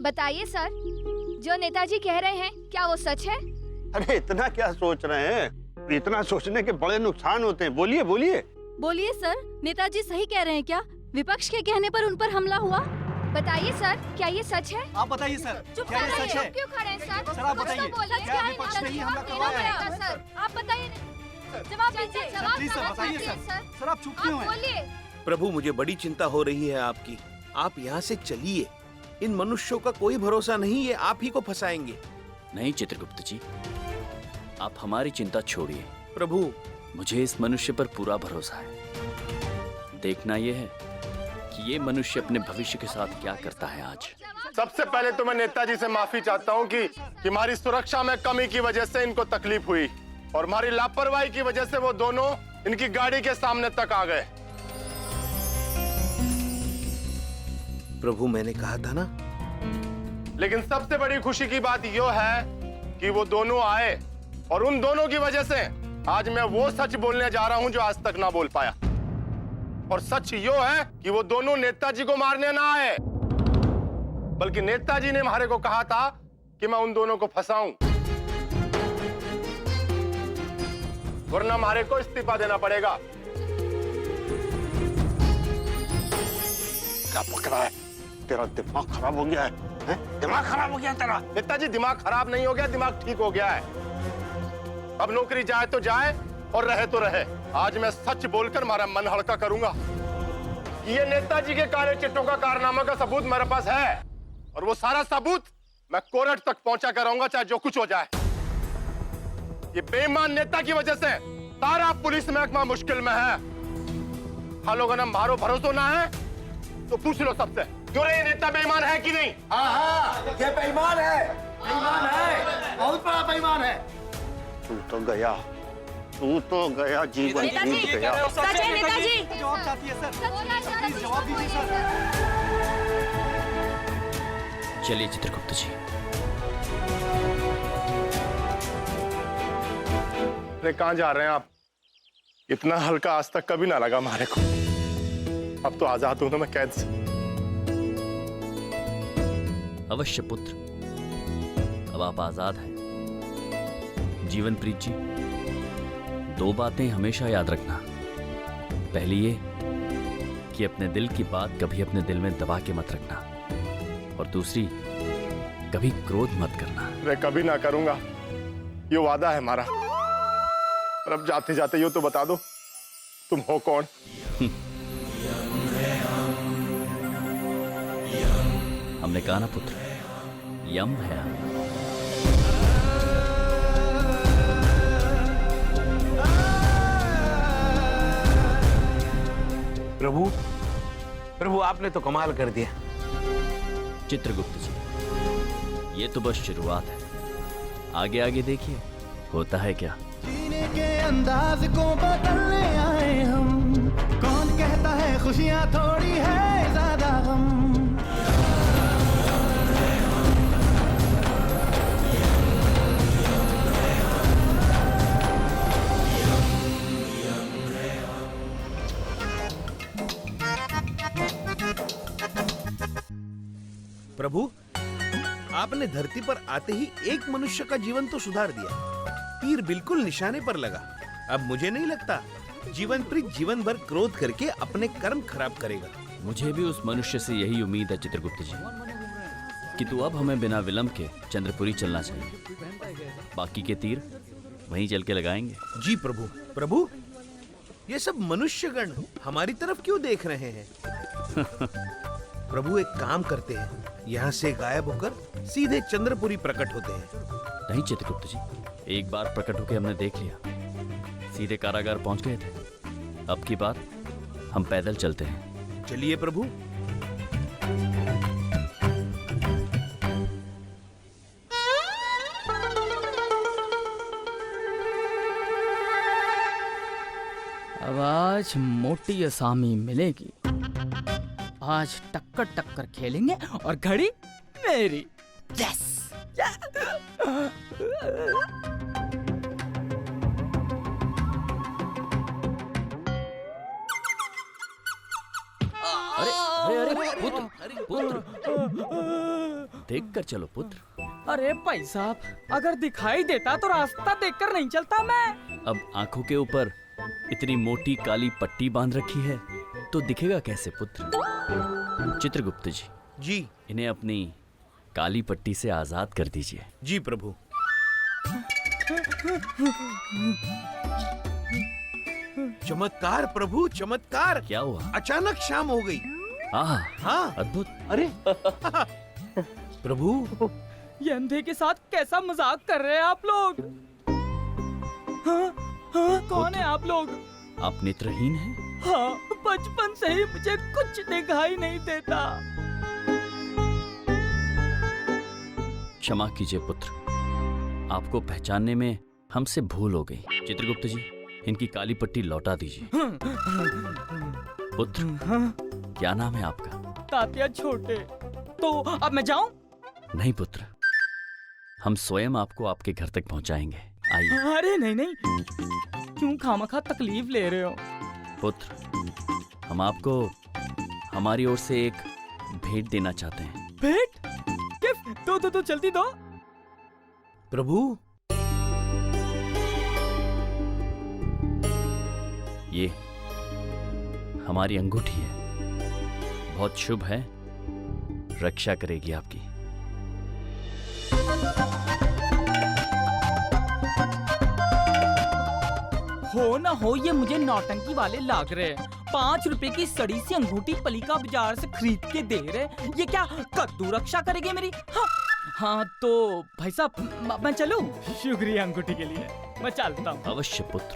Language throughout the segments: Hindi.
बताइए सर, जो नेताजी कह रहे हैं क्या वो सच है? अरे इतना क्या सोच रहे हैं? इतना सोचने के बड़े नुकसान होते हैं। बोलिए बोलिए। बोलिए सर, नेताजी सही कह रहे हैं क्या? विपक्ष के कहने पर उन पर हमला हुआ। बताइए सर, क्या ये सच है? आप बताइए सर, क्या ये सच है? क्यों खड़े हैं सर? सर आप बताइए, क्या विपक्ष ने ही हमला करवाया है? सर आप बताइए, जवाब दीजिए। प्लीज सर बताइए सर आप चुप क्यों हैं? बोलिए। प्रभु, मुझे बड़ी चिंता हो रही है आपकी। आप यहाँ से चलिए। इन मनुष्यों का कोई भरोसा नहीं, ये आप ही को फंसाएंगे। नहीं चित्रगुप्त जी, आप हमारी चिंता छोड़िए। प्रभु, मुझे इस मनुष्य पर पूरा भरोसा है। देखना यह है कि ये मनुष्य अपने भविष्य के साथ क्या करता है आज। सबसे पहले तो मैं नेताजी से माफी चाहता हूँ कि हमारी सुरक्षा में कमी की वजह से इनको तकलीफ हुई और हमारी लापरवाही की वजह से वो दोनों इनकी गाड़ी के सामने तक आ गए। प्रभु मैंने कहा था ना। लेकिन सबसे बड़ी खुशी की बात यह है कि वो दोनों आए और उन दोनों की वजह से आज मैं वो सच बोलने जा रहा हूं जो आज तक ना बोल पाया। और सच यो है कि वो दोनों नेताजी को मारने ना आए, बल्कि नेताजी ने हमारे को कहा था कि मैं उन दोनों को फंसाऊं, वरना हमारे को इस्तीफा देना पड़ेगा। क्या पकड़ा है? तेरा दिमाग खराब हो गया है? दिमाग खराब हो गया तेरा? नेताजी दिमाग खराब नहीं हो गया, दिमाग ठीक हो गया है। अब नौकरी जाए तो जाए और रहे तो रहे। आज मैं सच बोलकर हमारा मन हल्का करूंगा। ये नेताजी के काले चिट्ठों का कारनामा का सबूत मेरे पास है और वो सारा सबूत मैं कोर्ट तक पहुंचा कर रहूंगा, चाहे जो कुछ हो जाए। ये बेईमान नेता की वजह से सारा पुलिस महकमा मुश्किल में है। हाँ लोगों ने मारो भरोसा ना है तो पूछ लो सबसे, क्यों ये नेता बेईमान है कि नहीं? हाँ, ये बेईमान है, बेईमान है, बहुत बड़ा बेईमान है। तू तो गया, तू तो गया, जीवन जीत गया। सच है नेताजी। जवाब चाहती है सर, प्लीज जवाब दीजिए सर। चलिए चित्रगुप्त जी। अरे कहां जा रहे हैं आप? इतना हल्का आज तक कभी ना लगा हमारे को। अब तो आजाद हूं ना मैं कैद से। अवश्य पुत्र, अब आप आजाद हैं। जीवन प्रीत जी, दो बातें हमेशा याद रखना। पहली ये कि अपने दिल की बात कभी अपने दिल में दबा के मत रखना, और दूसरी, कभी क्रोध मत करना। अरे कभी ना करूंगा, ये वादा है हमारा। और अब जाते जाते यो तो बता दो, तुम हो कौन? हमने कहा ना पुत्र, यम है हम। प्रभु, प्रभु आपने तो कमाल कर दिया। चित्रगुप्त जी, ये तो बस शुरुआत है। आगे आगे देखिए होता है क्या। जीने के अंदाज को बदलने आए हम, कौन कहता है खुशियां थोड़ी है ज्यादा गम। प्रभु, आपने धरती पर आते ही एक मनुष्य का जीवन तो सुधार दिया। तीर बिल्कुल निशाने पर लगा। अब मुझे नहीं लगता जीवन प्रीत जीवन भर क्रोध करके अपने कर्म खराब करेगा। मुझे भी उस मनुष्य से यही उम्मीद है चित्रगुप्त जी, कि तू अब हमें बिना विलंब के चंद्रपुरी चलना चाहिए। बाकी के तीर वहीं चल के लगाएंगे। जी प्रभु। प्रभु, ये सब मनुष्यगण हमारी तरफ क्यों देख रहे हैं? प्रभु एक काम करते हैं, यहाँ से गायब होकर सीधे चंद्रपुरी प्रकट होते हैं। नहीं चित्रगुप्त जी, एक बार प्रकट होकर हमने देख लिया, सीधे कारागार पहुंच गए थे। अब की बार हम पैदल चलते हैं। चलिए प्रभु। अब आज मोटी असामी मिलेगी। आज टक्कर टक्कर खेलेंगे और घड़ी मेरी। यस। अरे अरे अरे पुत्र, पुत्र। देख कर चलो पुत्र। अरे भाई साहब, अगर दिखाई देता तो रास्ता देखकर नहीं चलता मैं। अब आंखों के ऊपर इतनी मोटी काली पट्टी बांध रखी है तो दिखेगा कैसे पुत्र? चित्रगुप्त जी, जी इन्हें अपनी काली पट्टी से आजाद कर दीजिए। जी प्रभु। चमत्कार प्रभु, चमत्कार। क्या हुआ? अचानक शाम हो गई। आहा, हाँ अद्भुत। अरे प्रभु, ये अंधे के साथ कैसा मजाक कर रहे हैं आप लोग? हाँ, हाँ, कौन है आप लोग? आप नेत्रहीन हैं? हाँ, बचपन से ही मुझे कुछ दिखाई नहीं देता। क्षमा कीजिए पुत्र, आपको पहचानने में हमसे भूल हो गई। चित्रगुप्त जी, इनकी काली पट्टी लौटा दीजिए। पुत्र, क्या नाम है आपका? तात्या छोटे। तो अब मैं जाऊं? नहीं पुत्र, हम स्वयं आपको आपके घर तक पहुंचाएंगे। आइए। अरे नहीं नहीं, क्यों खामखा तकलीफ ले रहे हो? पुत्र, हम आपको हमारी ओर से एक भेंट देना चाहते हैं। भेंट? गिफ्ट? दो जल्दी दो। प्रभु, ये हमारी अंगूठी है, बहुत शुभ है, रक्षा करेगी आपकी। हो ना हो, ये मुझे नौटंकी वाले लाग रहे हैं। 5 रुपए की सड़ी सी अंगूठी पलिका बाजार से खरीद के दे रहे। ये क्या कद्दू रक्षा करेगी मेरी? हाँ, हाँ तो भाई साहब, मैं चलूं? शुक्रिया अंगूठी के लिए, मैं चलता हूँ। अवश्य पुत्र,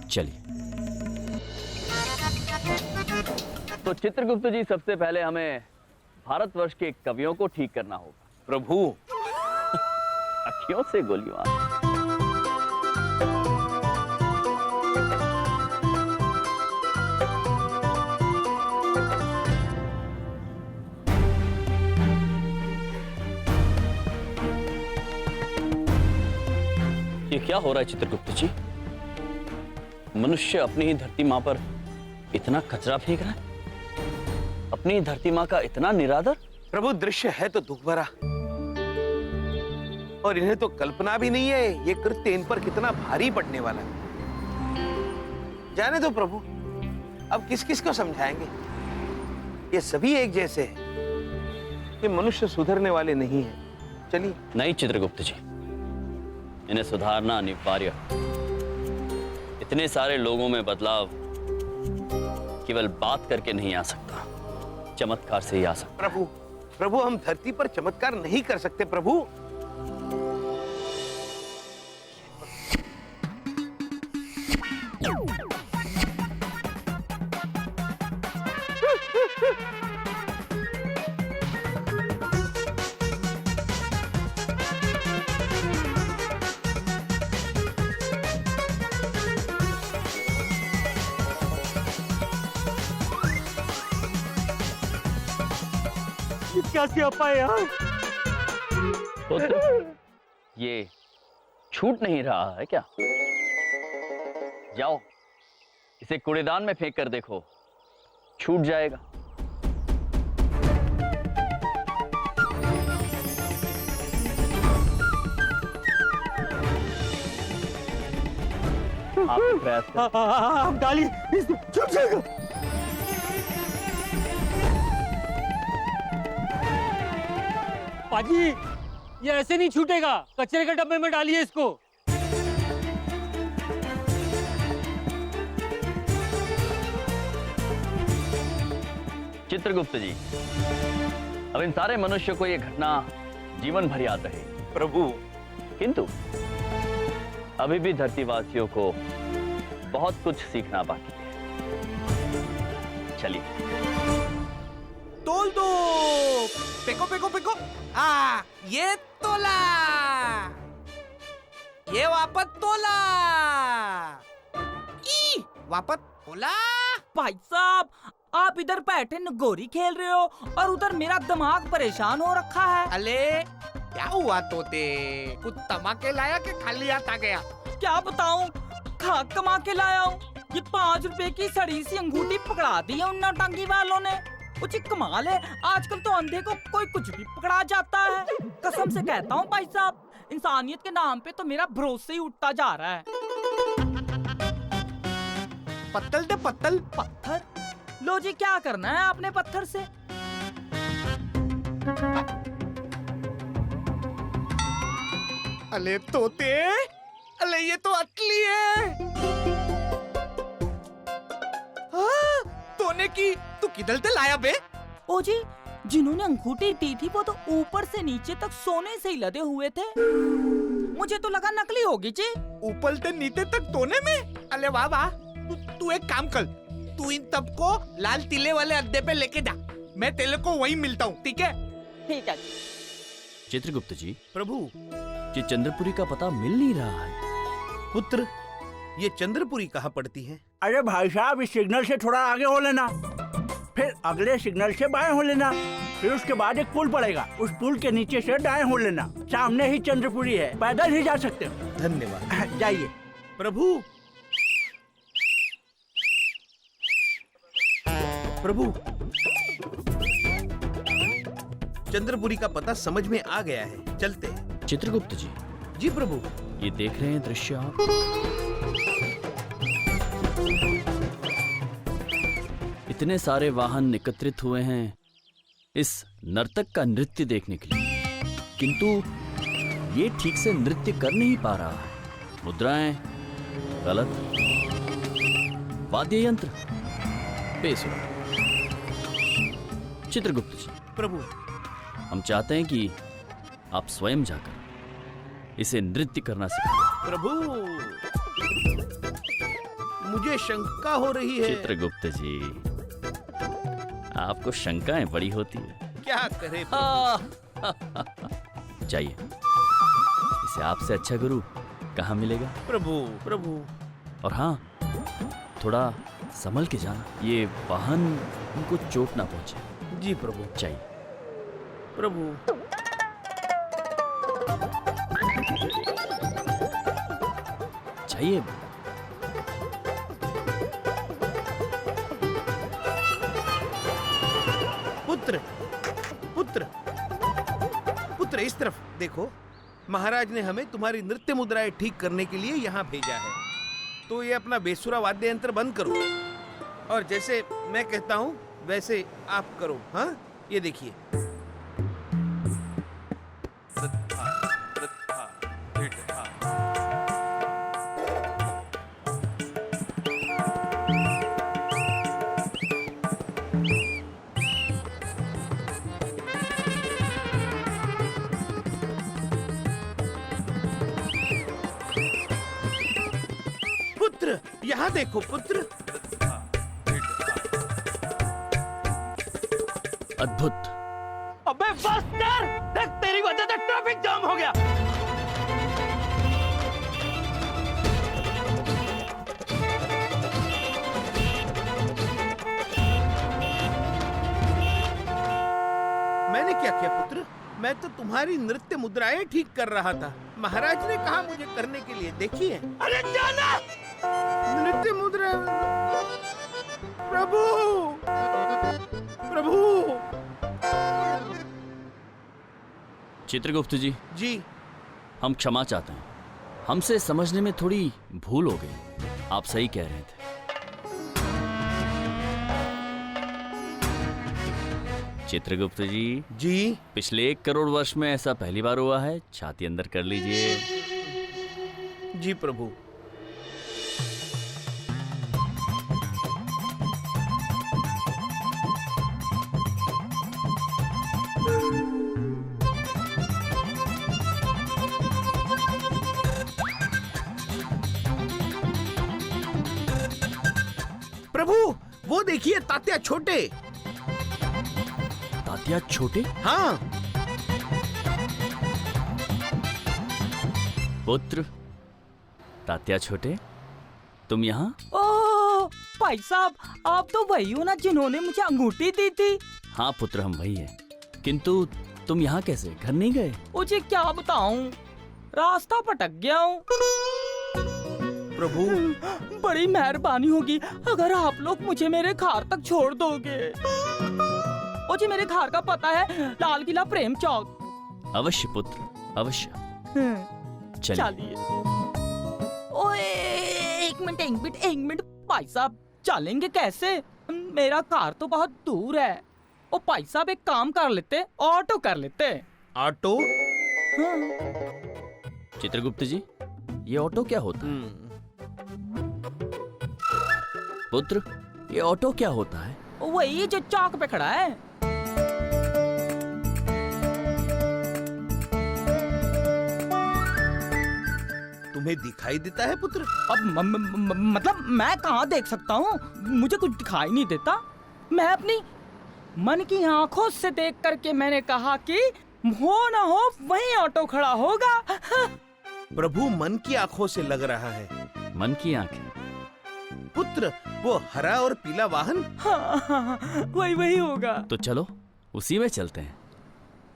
चलिए। तो चित्रगुप्त जी, सबसे पहले हमें भारतवर्ष के कवियों को ठीक करना होगा। प्रभु, अखियों से गोली मार। ये क्या हो रहा है चित्रगुप्त जी? मनुष्य अपनी ही धरती माँ पर इतना कचरा फेंक रहा है, अपनी धरती माँ का इतना निरादर। प्रभु, दृश्य है तो दुख भरा, और इन्हें तो कल्पना भी नहीं है ये कृत्य इन पर कितना भारी पड़ने वाला है। जाने दो प्रभु, अब किस किस को समझाएंगे? ये सभी एक जैसे हैं। ये मनुष्य सुधरने वाले नहीं हैं। चलिए। नहीं चित्रगुप्त जी, इन्हें सुधारना अनिवार्य। इतने सारे लोगों में बदलाव केवल बात करके नहीं आ सकता, चमत्कार से ही आ सकता। प्रभु, हम धरती पर चमत्कार नहीं कर सकते प्रभु। कैसे आ पाए यार? ये छूट नहीं रहा है क्या? जाओ, इसे कूड़ेदान में फेंक कर देखो, छूट जाएगा। आप प्रयास करें। डाली, छूट जाएगा। पाजी, ये ऐसे नहीं छूटेगा, कचरे के डब्बे में डालिए इसको। चित्रगुप्त जी, अब इन सारे मनुष्य को ये घटना जीवन भर याद रहेगी। प्रभु, किंतु अभी भी धरतीवासियों को बहुत कुछ सीखना बाकी है। चलिए। तोल दो, पेको पेको पेको। ये तोला, ये वापस तोला, वापस तोला। भाई साहब, आप इधर बैठे नगोरी खेल रहे हो और उधर मेरा दिमाग परेशान हो रखा है। अले क्या हुआ तोते? कुछ तमाके लाया कि खाली हाथ आ गया? क्या बताऊं, खाक कमा के लाया हूँ। ये 5 रुपए की सड़ी सी अंगूठी पकड़ा दी है उन नौटंकी वालों ने। उची कमाल है, आजकल तो अंधे को कोई कुछ भी पकड़ा जाता है। कसम से कहता हूँ भाई साहब, इंसानियत के नाम पे तो मेरा भरोसा ही उठता जा रहा है। पत्तल दे पत्तल। पत्थर? लो जी, क्या करना है आपने पत्थर से? अले तोते, अले ये तो अटली है। हाँ, तोने की तू किधर से लाया बे? ओ जी, जिन्होंने अंगूठी दी थी वो तो ऊपर से नीचे तक सोने से ही लदे हुए थे। मुझे तो लगा नकली होगी जी। ऊपर से नीचे तक तोने में? अले वाह वाह। तू एक काम कर, तू इन सबको लाल टीले वाले अड्डे पे लेके जा, मैं तेरे को वहीं मिलता हूँ, ठीक है? ठीक है। चित्रगुप्त जी, प्रभु, ये चंद्रपुरी का पता मिल नहीं रहा है। पुत्र, ये चंद्रपुरी कहाँ पड़ती है? अरे भाई साहब, इस सिग्नल से थोड़ा आगे हो लेना, फिर अगले सिग्नल से बाएं हो लेना, फिर उसके बाद एक पुल पड़ेगा, उस पुल के नीचे से दाएं हो लेना। सामने ही चंद्रपुरी है, पैदल ही जा सकते हो। धन्यवाद। जाइए। प्रभु, प्रभु, चंद्रपुरी का पता समझ में आ गया है, चलते हैं। चित्रगुप्त जी, जी प्रभु। ये देख रहे हैं दृश्य आप? इतने सारे वाहन एकत्रित हुए हैं इस नर्तक का नृत्य देखने के लिए, किंतु ये ठीक से नृत्य कर नहीं पा रहा है। मुद्राएं गलत, वाद्य यंत्र बेसुरा। चित्रगुप्त जी, प्रभु, हम चाहते हैं कि आप स्वयं जाकर इसे नृत्य करना सिखाएं। प्रभु, मुझे शंका हो रही है। चित्रगुप्त जी, आपको शंकाएं बड़ी होती है। क्या करे? जाइए, इसे आपसे अच्छा गुरु कहाँ मिलेगा? प्रभु, प्रभु। और हाँ, थोड़ा संभल के जाना, ये वाहन उनको चोट ना पहुंचे। जी प्रभु। चाहिए। प्रभु, चाहिए। पुत्र, पुत्र, पुत्र, इस तरफ देखो। महाराज ने हमें तुम्हारी नृत्य मुद्राएं ठीक करने के लिए यहाँ भेजा है, तो ये अपना बेसुरा वाद्य यंत्र बंद करो और जैसे मैं कहता हूँ वैसे आप करो। हाँ, ये देखिए। पुत्र, यहाँ देखो पुत्र। अद्भुत। अबे बस कर, देख तेरी वजह से ट्रैफिक जाम हो गया। मैंने क्या किया पुत्र? मैं तो तुम्हारी नृत्य मुद्राएं ठीक कर रहा था। महाराज ने कहा मुझे करने के लिए। देखिए। अरे जाना। नृत्य मुद्रा। प्रभु, प्रभु। चित्रगुप्त जी, जी, हम क्षमा चाहते हैं, हमसे समझने में थोड़ी भूल हो गई। आप सही कह रहे थे। चित्रगुप्त जी, जी, पिछले 1 करोड़ वर्ष में ऐसा पहली बार हुआ है। छाती अंदर कर लीजिए। जी प्रभु। प्रभु, वो देखिए तात्या छोटे। तात्या छोटे? हाँ। पुत्र, तात्या छोटे, तुम यहाँ? ओह भाई साहब, आप तो वही हो ना जिन्होंने मुझे अंगूठी दी थी। हाँ पुत्र, हम वही हैं। किंतु तुम यहाँ कैसे? घर नहीं गए? मुझे क्या बताऊं, रास्ता भटक गया हूँ। प्रभु, बड़ी मेहरबानी होगी अगर आप लोग मुझे मेरे घर तक छोड़ दोगे। ओ जी मेरे घर का पता है लाल किला प्रेम चौक। अवश्य पुत्र, अवश्य। चलिए। चलिए। ओए एक मिनट भाई साहब चलेंगे कैसे? मेरा घर तो बहुत दूर है। ओ भाई साहब एक काम कर लेते, ऑटो कर लेते। ऑटो? चित्रगुप्त जी, ये ऑटो क्या होता है? पुत्र, ये ऑटो क्या होता है? वही जो चौक पे खड़ा है। तुम्हें दिखाई देता है पुत्र? अब मतलब मैं कहाँ देख सकता हूँ? मुझे कुछ दिखाई नहीं देता। मैं अपनी मन की आंखों से देख करके मैंने कहा कि हो ना हो वहीं ऑटो खड़ा होगा। प्रभु मन की आंखों से लग रहा है। मन की आंखें? पुत्र, वो हरा और पीला वाहन? हाँ, वही होगा। तो चलो उसी में चलते हैं।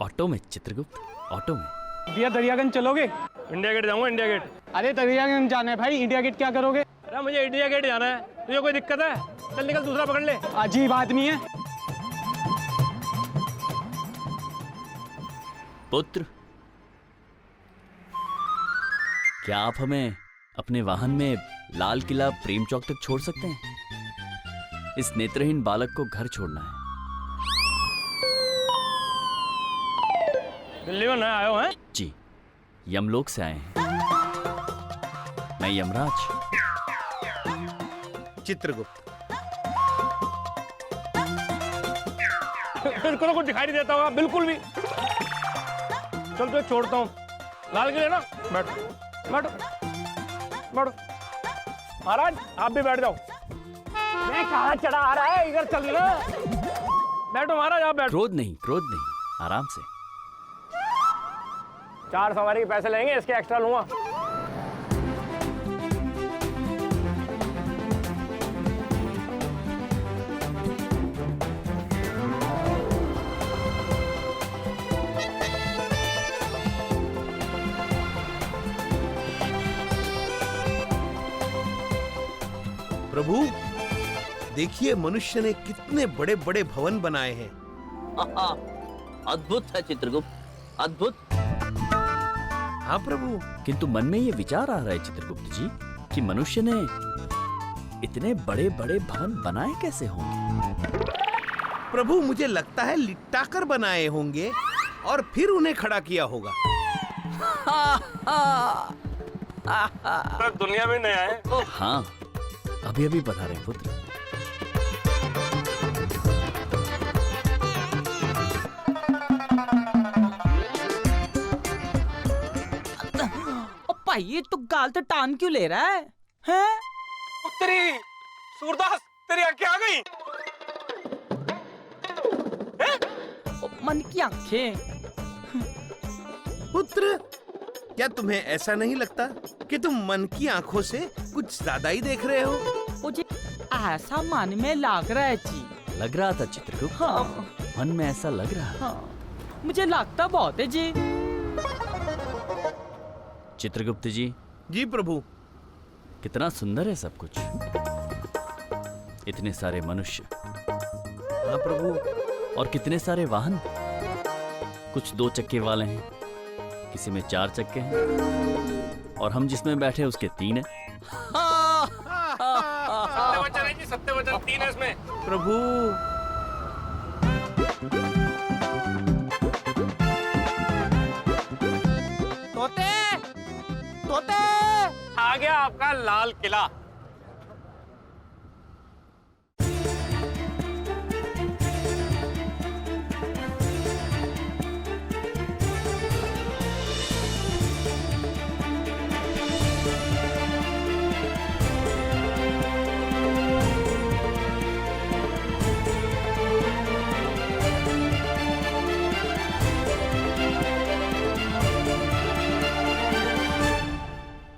ऑटो में चित्रगुप्त, ऑटो में। भैया दरियागंज चलोगे? इंडिया गेट जाऊंगा, इंडिया गेट। अरे दरियागंज जाना है भाई, इंडिया गेट क्या करोगे? अरे मुझे इंडिया गेट जाना है। तुझे कोई दिक्कत है? चल निकल, दूसरा पकड़ ले। अजीब आदमी है। पुत्र, क्या आप हमें अपने वाहन में लाल किला प्रेम चौक तक छोड़ सकते हैं? इस नेत्रहीन बालक को घर छोड़ना है। दिल्ली में नया आयो हैं? जी, यमलोक से आए हैं। मैं यमराज। चित्रगुप्त, इसको तो कुछ दिखाई नहीं देता होगा बिल्कुल भी। चल तो छोड़ता हूँ। लाल किले ना, बैठो बैठो बैठो। महाराज आप भी बैठ जाओ। मैं कहाँ चढ़ा आ रहा है, इधर चल रहा। बैठो महाराज, आप बैठो। क्रोध नहीं, आराम से। 4 सवारी के पैसे लेंगे, इसके एक्स्ट्रा लूंगा। प्रभु देखिए मनुष्य ने कितने बड़े बड़े भवन बनाए हैं। अद्भुत है चित्रगुप्त, अद्भुत। हाँ प्रभु। किंतु मन में ये विचार आ रहा है चित्रगुप्त जी कि मनुष्य ने इतने बड़े बड़े भवन बनाए कैसे होंगे? प्रभु मुझे लगता है लिट्टाकर बनाए होंगे और फिर उन्हें खड़ा किया होगा। दुनिया में नया है। हाँ, अभी अभी बता रहे पुत्र। भाई ये तो गाल तो टान क्यों ले रहा है? हैं? तेरी सूरदास, तेरी आंखें आ गई। मन की आंखें। पुत्र, क्या तुम्हें ऐसा नहीं लगता कि तुम मन की आंखों से कुछ ज्यादा ही देख रहे हो? मुझे ऐसा मन में लग रहा है जी। लग रहा था चित्रगुप्त? हाँ। मन में ऐसा लग रहा है। हाँ, मुझे लगता बहुत है जी। चित्रगुप्त जी। जी प्रभु। कितना सुंदर है सब कुछ। इतने सारे मनुष्य। हाँ प्रभु। और कितने सारे वाहन। कुछ 2 चक्के वाले हैं, किसी में 4 चक्के हैं, और हम जिसमें बैठे उसके 3 हैं। सत्यवचन है जी, सत्यवचन 3 है इसमें। प्रभु तोते, तोते, आ गया आपका लाल किला।